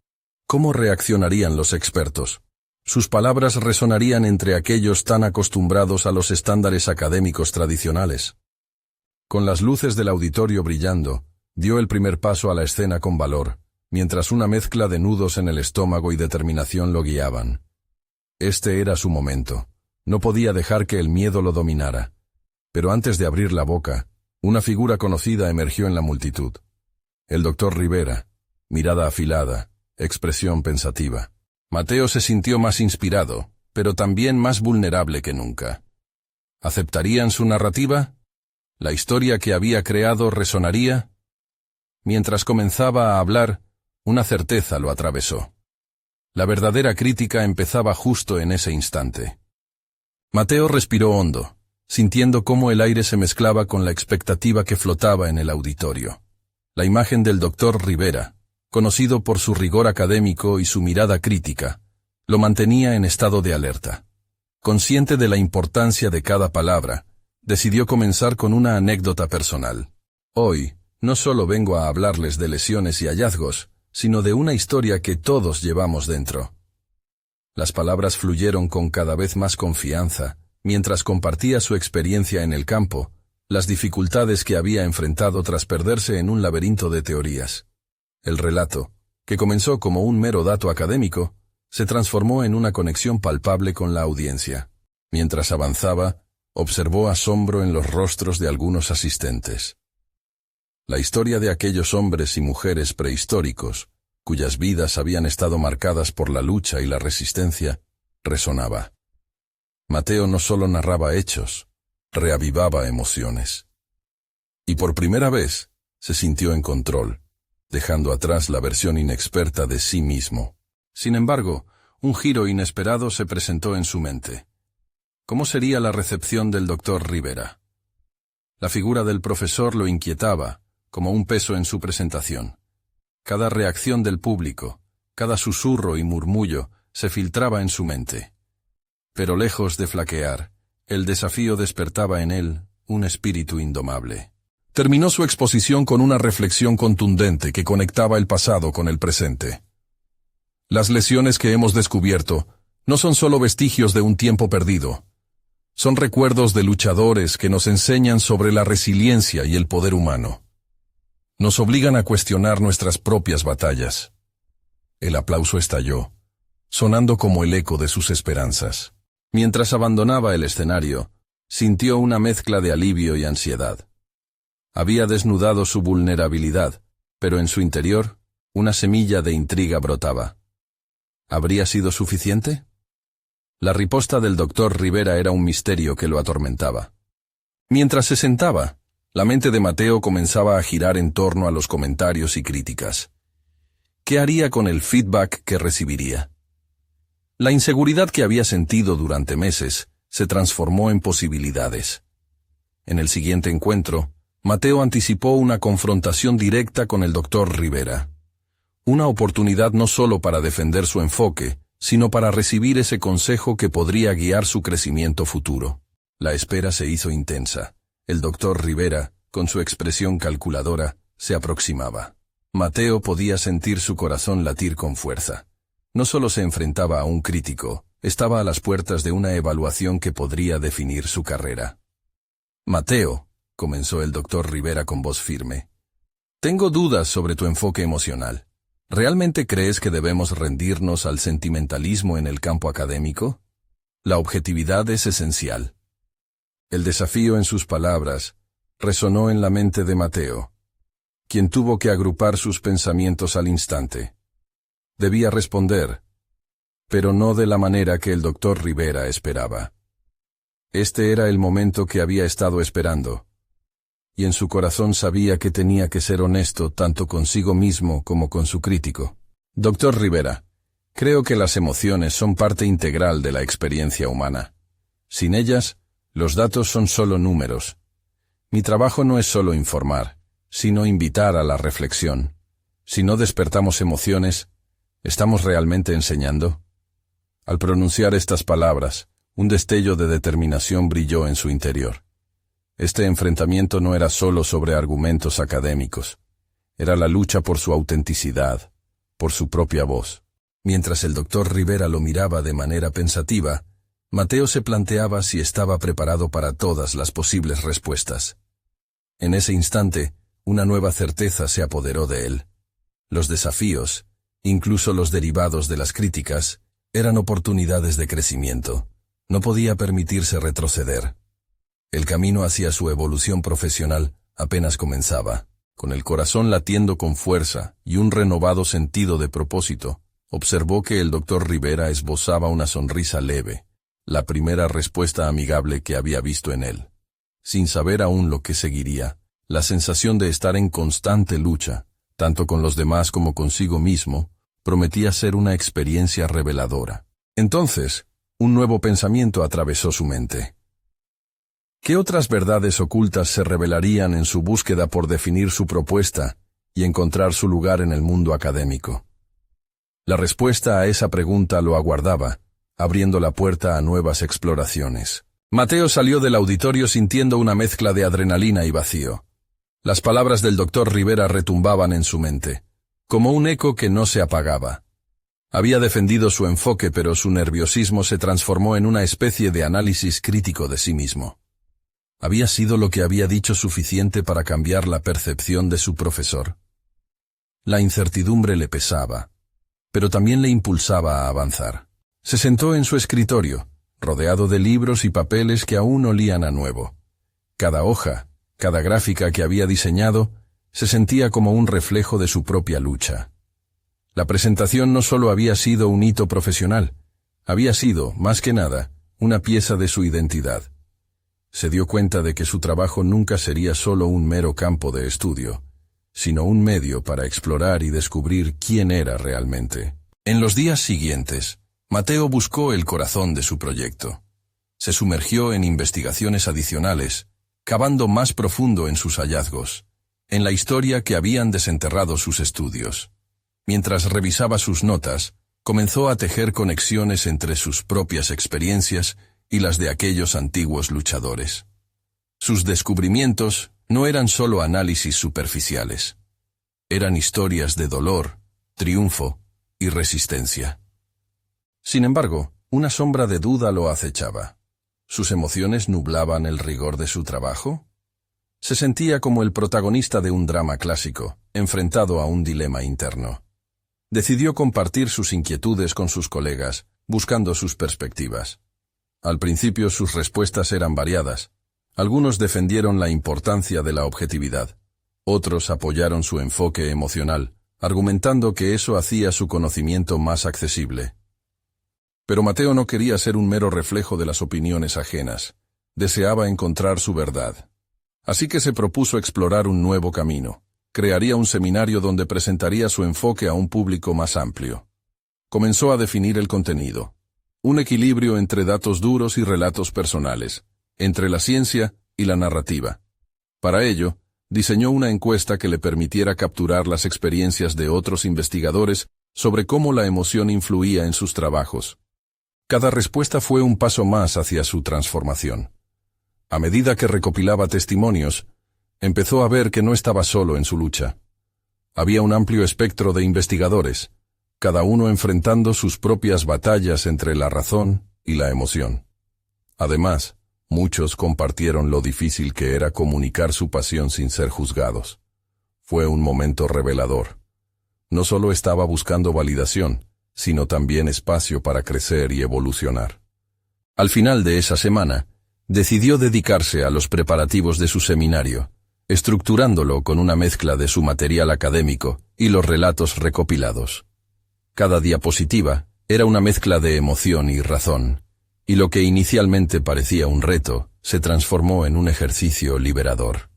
¿Cómo reaccionarían los expertos? Sus palabras resonarían entre aquellos tan acostumbrados a los estándares académicos tradicionales. Con las luces del auditorio brillando, dio el primer paso a la escena con valor, mientras una mezcla de nudos en el estómago y determinación lo guiaban. Este era su momento. No podía dejar que el miedo lo dominara. Pero antes de abrir la boca, una figura conocida emergió en la multitud. El doctor Rivera, mirada afilada, Expresión pensativa. Mateo se sintió más inspirado, pero también más vulnerable que nunca. ¿Aceptarían su narrativa? ¿La historia que había creado resonaría? Mientras comenzaba a hablar, una certeza lo atravesó. La verdadera crítica empezaba justo en ese instante. Mateo respiró hondo, sintiendo cómo el aire se mezclaba con la expectativa que flotaba en el auditorio. La imagen del doctor Rivera, conocido por su rigor académico y su mirada crítica, lo mantenía en estado de alerta. Consciente de la importancia de cada palabra, decidió comenzar con una anécdota personal. Hoy, no solo vengo a hablarles de lesiones y hallazgos, sino de una historia que todos llevamos dentro. Las palabras fluyeron con cada vez más confianza, mientras compartía su experiencia en el campo, las dificultades que había enfrentado tras perderse en un laberinto de teorías. El relato, que comenzó como un mero dato académico, se transformó en una conexión palpable con la audiencia. Mientras avanzaba, observó asombro en los rostros de algunos asistentes. La historia de aquellos hombres y mujeres prehistóricos, cuyas vidas habían estado marcadas por la lucha y la resistencia, resonaba. Mateo no solo narraba hechos, reavivaba emociones. Y por primera vez, se sintió en control, dejando atrás la versión inexperta de sí mismo. Sin embargo, un giro inesperado se presentó en su mente. ¿Cómo sería la recepción del doctor Rivera? La figura del profesor lo inquietaba, como un peso en su presentación. Cada reacción del público, cada susurro y murmullo se filtraba en su mente. Pero lejos de flaquear, el desafío despertaba en él un espíritu indomable. Terminó su exposición con una reflexión contundente que conectaba el pasado con el presente. Las lesiones que hemos descubierto no son solo vestigios de un tiempo perdido. Son recuerdos de luchadores que nos enseñan sobre la resiliencia y el poder humano. Nos obligan a cuestionar nuestras propias batallas. El aplauso estalló, sonando como el eco de sus esperanzas. Mientras abandonaba el escenario, sintió una mezcla de alivio y ansiedad. Había desnudado su vulnerabilidad, pero en su interior, una semilla de intriga brotaba. ¿Habría sido suficiente? La riposta del doctor Rivera era un misterio que lo atormentaba. Mientras se sentaba, la mente de Mateo comenzaba a girar en torno a los comentarios y críticas. ¿Qué haría con el feedback que recibiría? La inseguridad que había sentido durante meses se transformó en posibilidades. En el siguiente encuentro, Mateo anticipó una confrontación directa con el doctor Rivera. Una oportunidad no solo para defender su enfoque, sino para recibir ese consejo que podría guiar su crecimiento futuro. La espera se hizo intensa. El doctor Rivera, con su expresión calculadora, se aproximaba. Mateo podía sentir su corazón latir con fuerza. No solo se enfrentaba a un crítico, estaba a las puertas de una evaluación que podría definir su carrera. Mateo, comenzó el doctor Rivera con voz firme, tengo dudas sobre tu enfoque emocional. ¿Realmente crees que debemos rendirnos al sentimentalismo en el campo académico? La objetividad es esencial. El desafío en sus palabras resonó en la mente de Mateo, quien tuvo que agrupar sus pensamientos al instante. Debía responder, pero no de la manera que el doctor Rivera esperaba. Este era el momento que había estado esperando, y en su corazón sabía que tenía que ser honesto tanto consigo mismo como con su crítico. Doctor Rivera, creo que las emociones son parte integral de la experiencia humana. Sin ellas, los datos son solo números. Mi trabajo no es solo informar, sino invitar a la reflexión. Si no despertamos emociones, ¿estamos realmente enseñando? Al pronunciar estas palabras, un destello de determinación brilló en su interior. Este enfrentamiento no era solo sobre argumentos académicos. Era la lucha por su autenticidad, por su propia voz. Mientras el doctor Rivera lo miraba de manera pensativa, Mateo se planteaba si estaba preparado para todas las posibles respuestas. En ese instante, una nueva certeza se apoderó de él. Los desafíos, incluso los derivados de las críticas, eran oportunidades de crecimiento. No podía permitirse retroceder. El camino hacia su evolución profesional apenas comenzaba. Con el corazón latiendo con fuerza y un renovado sentido de propósito, observó que el doctor Rivera esbozaba una sonrisa leve, la primera respuesta amigable que había visto en él. Sin saber aún lo que seguiría, la sensación de estar en constante lucha, tanto con los demás como consigo mismo, prometía ser una experiencia reveladora. Entonces, un nuevo pensamiento atravesó su mente. ¿Qué otras verdades ocultas se revelarían en su búsqueda por definir su propuesta y encontrar su lugar en el mundo académico? La respuesta a esa pregunta lo aguardaba, abriendo la puerta a nuevas exploraciones. Mateo salió del auditorio sintiendo una mezcla de adrenalina y vacío. Las palabras del doctor Rivera retumbaban en su mente, como un eco que no se apagaba. Había defendido su enfoque, pero su nerviosismo se transformó en una especie de análisis crítico de sí mismo. ¿Había sido lo que había dicho suficiente para cambiar la percepción de su profesor? La incertidumbre le pesaba, pero también le impulsaba a avanzar. Se sentó en su escritorio, rodeado de libros y papeles que aún olían a nuevo. Cada hoja, cada gráfica que había diseñado, se sentía como un reflejo de su propia lucha. La presentación no solo había sido un hito profesional, había sido, más que nada, una pieza de su identidad. Se dio cuenta de que su trabajo nunca sería solo un mero campo de estudio, sino un medio para explorar y descubrir quién era realmente. En los días siguientes, Mateo buscó el corazón de su proyecto. Se sumergió en investigaciones adicionales, cavando más profundo en sus hallazgos, en la historia que habían desenterrado sus estudios. Mientras revisaba sus notas, comenzó a tejer conexiones entre sus propias experiencias y las de aquellos antiguos luchadores. Sus descubrimientos no eran solo análisis superficiales. Eran historias de dolor, triunfo y resistencia. Sin embargo, una sombra de duda lo acechaba. ¿Sus emociones nublaban el rigor de su trabajo? Se sentía como el protagonista de un drama clásico, enfrentado a un dilema interno. Decidió compartir sus inquietudes con sus colegas, buscando sus perspectivas. Al principio sus respuestas eran variadas. Algunos defendieron la importancia de la objetividad. Otros apoyaron su enfoque emocional, argumentando que eso hacía su conocimiento más accesible. Pero Mateo no quería ser un mero reflejo de las opiniones ajenas. Deseaba encontrar su verdad. Así que se propuso explorar un nuevo camino. Crearía un seminario donde presentaría su enfoque a un público más amplio. Comenzó a definir el contenido. Un equilibrio entre datos duros y relatos personales, entre la ciencia y la narrativa. Para ello, diseñó una encuesta que le permitiera capturar las experiencias de otros investigadores sobre cómo la emoción influía en sus trabajos. Cada respuesta fue un paso más hacia su transformación. A medida que recopilaba testimonios, empezó a ver que no estaba solo en su lucha. Había un amplio espectro de investigadores, cada uno enfrentando sus propias batallas entre la razón y la emoción. Además, muchos compartieron lo difícil que era comunicar su pasión sin ser juzgados. Fue un momento revelador. No solo estaba buscando validación, sino también espacio para crecer y evolucionar. Al final de esa semana, decidió dedicarse a los preparativos de su seminario, estructurándolo con una mezcla de su material académico y los relatos recopilados. Cada diapositiva era una mezcla de emoción y razón, y lo que inicialmente parecía un reto se transformó en un ejercicio liberador.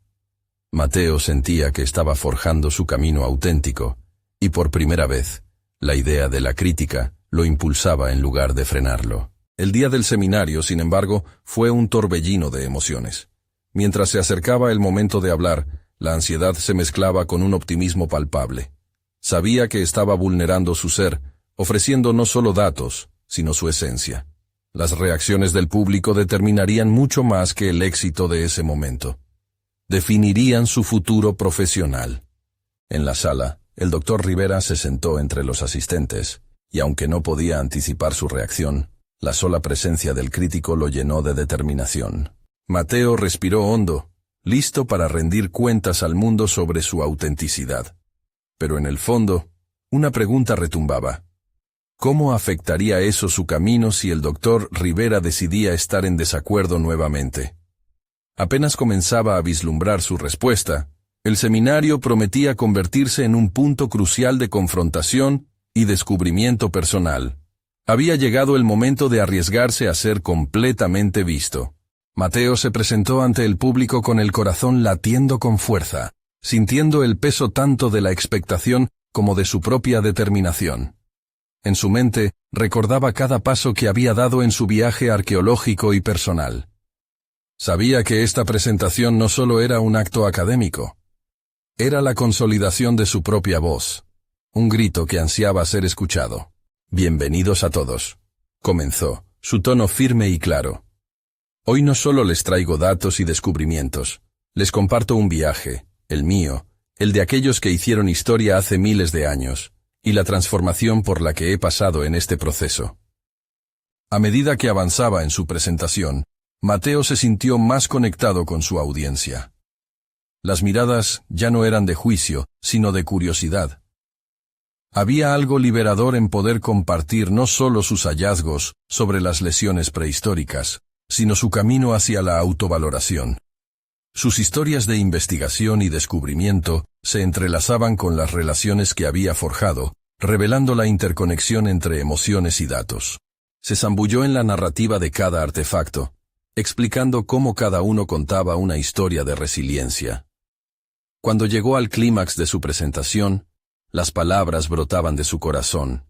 Mateo sentía que estaba forjando su camino auténtico, y por primera vez, la idea de la crítica lo impulsaba en lugar de frenarlo. El día del seminario, sin embargo, fue un torbellino de emociones. Mientras se acercaba el momento de hablar, la ansiedad se mezclaba con un optimismo palpable. Sabía que estaba vulnerando su ser, ofreciendo no solo datos, sino su esencia. Las reacciones del público determinarían mucho más que el éxito de ese momento. Definirían su futuro profesional. En la sala, el doctor Rivera se sentó entre los asistentes, y aunque no podía anticipar su reacción, la sola presencia del crítico lo llenó de determinación. Mateo respiró hondo, listo para rendir cuentas al mundo sobre su autenticidad. Pero en el fondo, una pregunta retumbaba. ¿Cómo afectaría eso su camino si el doctor Rivera decidía estar en desacuerdo nuevamente? Apenas comenzaba a vislumbrar su respuesta, El seminario prometía convertirse en un punto crucial de confrontación y descubrimiento personal. Había llegado el momento de arriesgarse a ser completamente visto. Mateo se presentó ante el público con el corazón latiendo con fuerza, sintiendo el peso tanto de la expectación como de su propia determinación. En su mente, recordaba cada paso que había dado en su viaje arqueológico y personal. Sabía que esta presentación no solo era un acto académico, era la consolidación de su propia voz, un grito que ansiaba ser escuchado. «Bienvenidos a todos», comenzó, su tono firme y claro. «Hoy no solo les traigo datos y descubrimientos, les comparto un viaje, el mío, el de aquellos que hicieron historia hace miles de años, y la transformación por la que he pasado en este proceso». A medida que avanzaba en su presentación, Mateo se sintió más conectado con su audiencia. Las miradas ya no eran de juicio, sino de curiosidad. Había algo liberador en poder compartir no solo sus hallazgos sobre las lesiones prehistóricas, sino su camino hacia la autovaloración. Sus historias de investigación y descubrimiento se entrelazaban con las relaciones que había forjado, revelando la interconexión entre emociones y datos. Se zambulló en la narrativa de cada artefacto, explicando cómo cada uno contaba una historia de resiliencia. Cuando llegó al clímax de su presentación, las palabras brotaban de su corazón.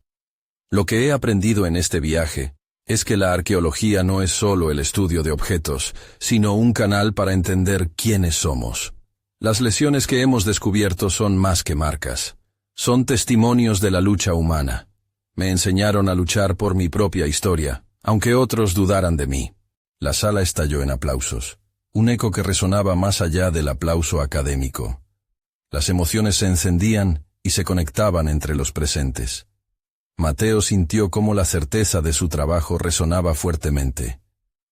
Lo que he aprendido en este viaje es que la arqueología no es solo el estudio de objetos, sino un canal para entender quiénes somos. Las lesiones que hemos descubierto son más que marcas. Son testimonios de la lucha humana. Me enseñaron a luchar por mi propia historia, aunque otros dudaran de mí. La sala estalló en aplausos, un eco que resonaba más allá del aplauso académico. Las emociones se encendían y se conectaban entre los presentes. Mateo sintió cómo la certeza de su trabajo resonaba fuertemente.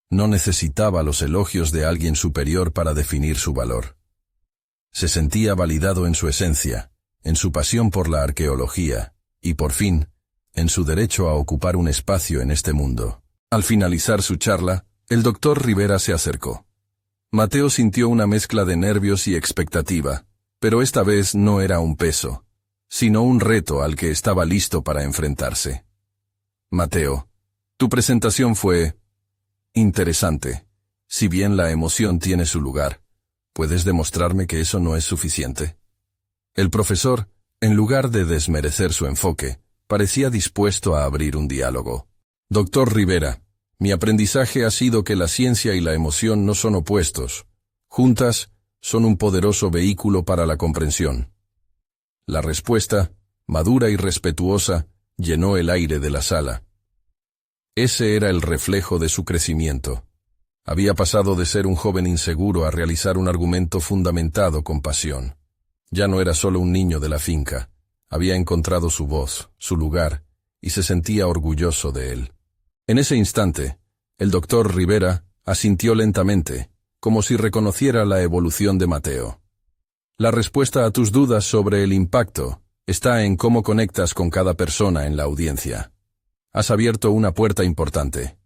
No necesitaba los elogios de alguien superior para definir su valor. Se sentía validado en su esencia, en su pasión por la arqueología, y por fin, en su derecho a ocupar un espacio en este mundo. Al finalizar su charla, el doctor Rivera se acercó. Mateo sintió una mezcla de nervios y expectativa, pero esta vez no era un peso, sino un reto al que estaba listo para enfrentarse. «Mateo, tu presentación fue interesante. Si bien la emoción tiene su lugar, ¿puedes demostrarme que eso no es suficiente?» El profesor, en lugar de desmerecer su enfoque, parecía dispuesto a abrir un diálogo. «Doctor Rivera, mi aprendizaje ha sido que la ciencia y la emoción no son opuestos. Juntas, son un poderoso vehículo para la comprensión». La respuesta, madura y respetuosa, llenó el aire de la sala. Ese era el reflejo de su crecimiento. Había pasado de ser un joven inseguro a realizar un argumento fundamentado con pasión. Ya no era solo un niño de la finca. Había encontrado su voz, su lugar, y se sentía orgulloso de él. En ese instante, el doctor Rivera asintió lentamente, como si reconociera la evolución de Mateo. La respuesta a tus dudas sobre el impacto está en cómo conectas con cada persona en la audiencia. Has abierto una puerta importante.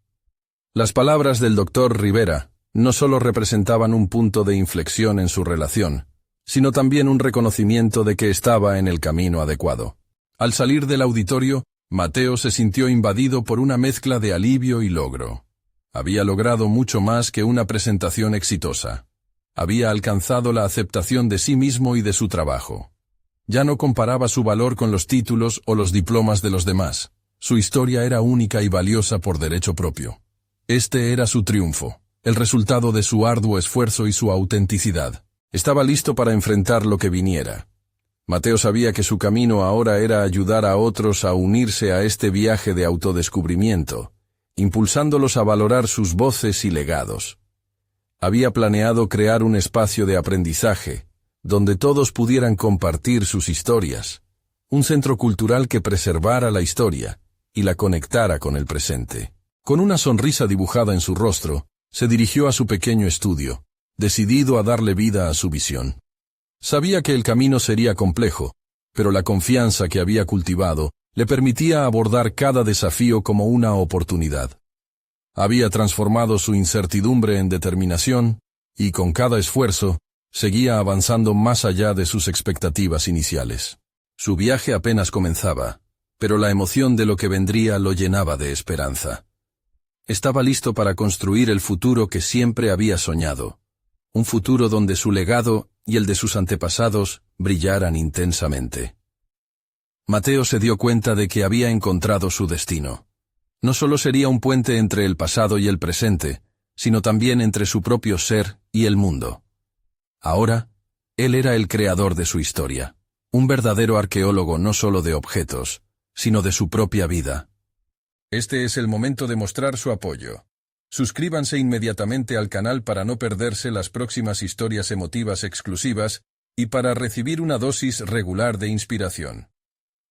Las palabras del doctor Rivera no solo representaban un punto de inflexión en su relación, sino también un reconocimiento de que estaba en el camino adecuado. Al salir del auditorio, Mateo se sintió invadido por una mezcla de alivio y logro. Había logrado mucho más que una presentación exitosa. Había alcanzado la aceptación de sí mismo y de su trabajo. Ya no comparaba su valor con los títulos o los diplomas de los demás. Su historia era única y valiosa por derecho propio. Este era su triunfo, el resultado de su arduo esfuerzo y su autenticidad. Estaba listo para enfrentar lo que viniera. Mateo sabía que su camino ahora era ayudar a otros a unirse a este viaje de autodescubrimiento, impulsándolos a valorar sus voces y legados. Había planeado crear un espacio de aprendizaje, donde todos pudieran compartir sus historias, un centro cultural que preservara la historia y la conectara con el presente. Con una sonrisa dibujada en su rostro, se dirigió a su pequeño estudio, decidido a darle vida a su visión. Sabía que el camino sería complejo, pero la confianza que había cultivado le permitía abordar cada desafío como una oportunidad. Había transformado su incertidumbre en determinación, y con cada esfuerzo, seguía avanzando más allá de sus expectativas iniciales. Su viaje apenas comenzaba, pero la emoción de lo que vendría lo llenaba de esperanza. Estaba listo para construir el futuro que siempre había soñado, un futuro donde su legado y el de sus antepasados brillaran intensamente. Mateo se dio cuenta de que había encontrado su destino. No solo sería un puente entre el pasado y el presente, sino también entre su propio ser y el mundo. Ahora, él era el creador de su historia, un verdadero arqueólogo no solo de objetos, sino de su propia vida. Este es el momento de mostrar su apoyo. Suscríbanse inmediatamente al canal para no perderse las próximas historias emotivas exclusivas y para recibir una dosis regular de inspiración.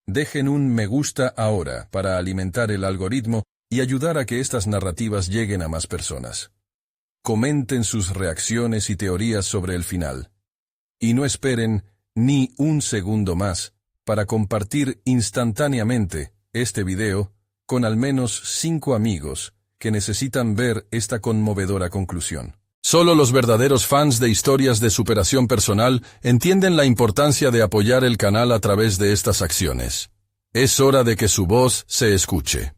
Dejen un me gusta ahora para alimentar el algoritmo y ayudar a que estas narrativas lleguen a más personas. Comenten sus reacciones y teorías sobre el final. Y no esperen ni un segundo más para compartir instantáneamente este video con al menos 5 amigos que necesitan ver esta conmovedora conclusión. Solo los verdaderos fans de historias de superación personal entienden la importancia de apoyar el canal a través de estas acciones. Es hora de que su voz se escuche.